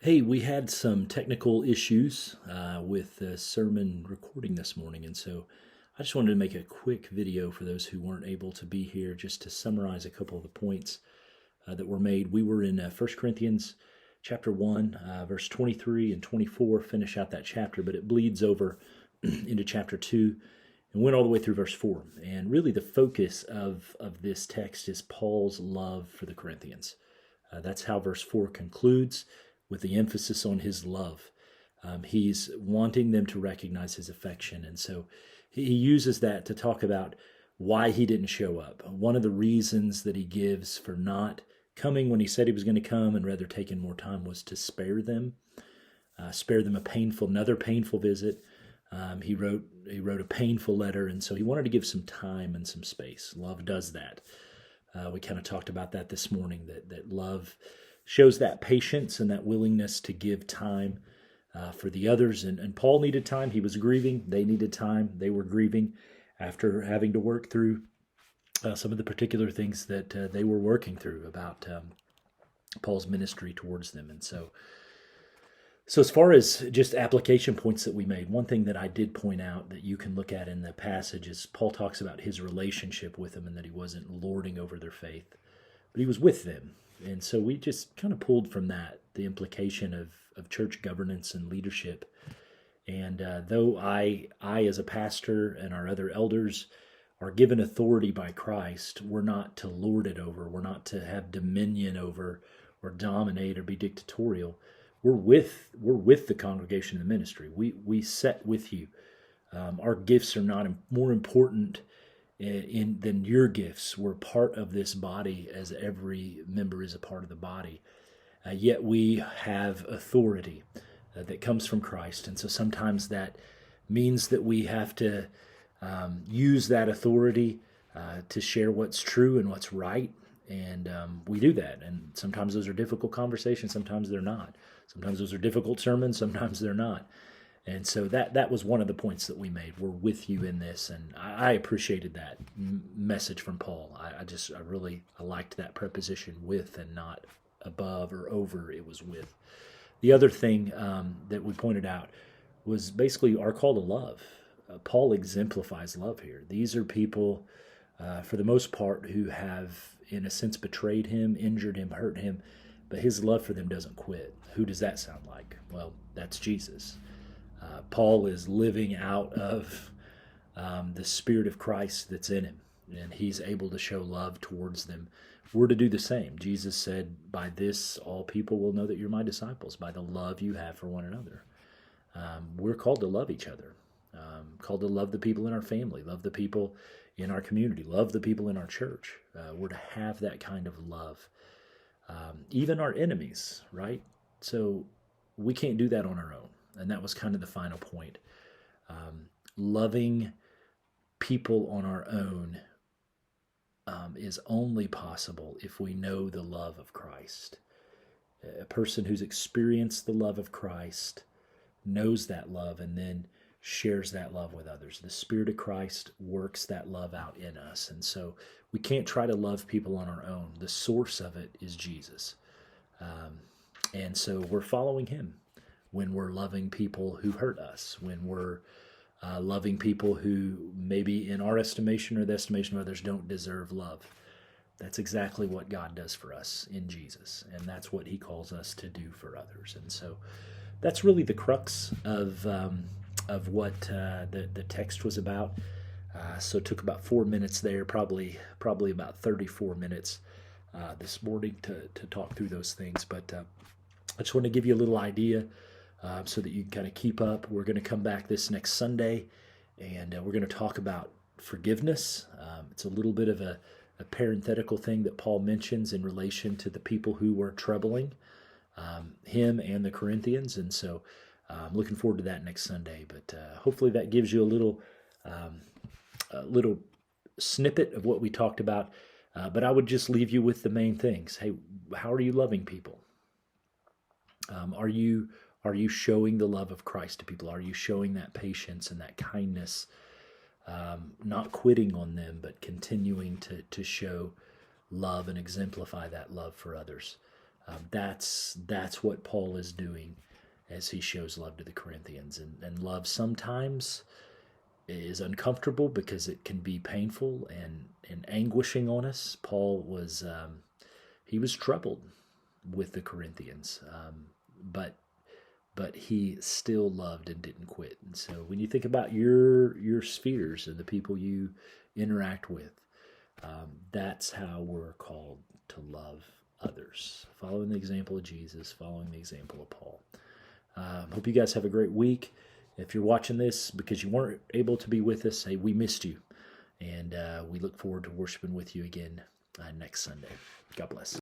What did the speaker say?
Hey, we had some technical issues with the sermon recording this morning, and so I just wanted to make a quick video for those who weren't able to be here, just to summarize a couple of the points that were made. We were in 1 Corinthians chapter 1, verse 23 and 24, finish out that chapter, but it bleeds over into chapter 2 and went all the way through verse 4. And really the focus of this text is Paul's love for the Corinthians. That's how verse 4 concludes, with the emphasis on his love. He's wanting them to recognize his affection. And so he uses that to talk about why he didn't show up. One of the reasons that he gives for not coming when he said he was going to come and rather taking more time was to spare them another painful visit. He wrote a painful letter, and so he wanted to give some time and some space. Love does that. We kind of talked about that this morning, that love shows that patience and that willingness to give time for the others. And Paul needed time. He was grieving. They needed time. They were grieving after having to work through some of the particular things that they were working through about Paul's ministry towards them. And so as far as just application points that we made, one thing that I did point out that you can look at in the passage is Paul talks about his relationship with them and that he wasn't lording over their faith, but he was with them. And so we just kind of pulled from that the implication of church governance and leadership. And though I as a pastor and our other elders are given authority by Christ, we're not to lord it over. We're not to have dominion over or dominate or be dictatorial. We're with the congregation and the ministry. We set with you. Our gifts are not more important than your gifts. We're part of this body as every member is a part of the body. Yet we have authority that comes from Christ. And so sometimes that means that we have to use that authority to share what's true and what's right. And we do that. And sometimes those are difficult conversations. Sometimes they're not. Sometimes those are difficult sermons. Sometimes they're not. And so that was one of the points that we made. We're with you in this, and I appreciated that message from Paul. I liked that preposition with and not above or over. It was with. The other thing that we pointed out was basically our call to love. Paul exemplifies love here. These are people, for the most part, who have, in a sense, betrayed him, injured him, hurt him, but his love for them doesn't quit. Who does that sound like? Well, that's Jesus. Paul is living out of the Spirit of Christ that's in him, and he's able to show love towards them. We're to do the same. Jesus said, by this all people will know that you're my disciples, by the love you have for one another. We're called to love each other, called to love the people in our family, love the people in our community, love the people in our church. We're to have that kind of love. Even our enemies, right? So we can't do that on our own. And that was kind of the final point. Loving people on our own is only possible if we know the love of Christ. A person who's experienced the love of Christ knows that love and then shares that love with others. The Spirit of Christ works that love out in us. And so we can't try to love people on our own. The source of it is Jesus. And so we're following him when we're loving people who hurt us, when we're loving people who maybe in our estimation or the estimation of others don't deserve love. That's exactly what God does for us in Jesus, and that's what he calls us to do for others. And so that's really the crux of what the text was about. So it took about 4 minutes there, probably about 34 minutes this morning to talk through those things. But I just want to give you a little idea so that you can kind of keep up. We're going to come back this next Sunday, and we're going to talk about forgiveness. It's a little bit of a parenthetical thing that Paul mentions in relation to the people who were troubling him and the Corinthians. And so I'm looking forward to that next Sunday. But hopefully that gives you a little snippet of what we talked about. But I would just leave you with the main things. Hey, how are you loving people? Are you showing the love of Christ to people? Are you showing that patience and that kindness, not quitting on them, but continuing to show love and exemplify that love for others? That's what Paul is doing as he shows love to the Corinthians. And love sometimes is uncomfortable because it can be painful and anguishing on us. Paul was he was troubled with the Corinthians, but he still loved and didn't quit. And so when you think about your spheres and the people you interact with, that's how we're called to love others, following the example of Jesus, following the example of Paul. Hope you guys have a great week. If you're watching this because you weren't able to be with us, hey, we missed you. And we look forward to worshiping with you again next Sunday. God bless.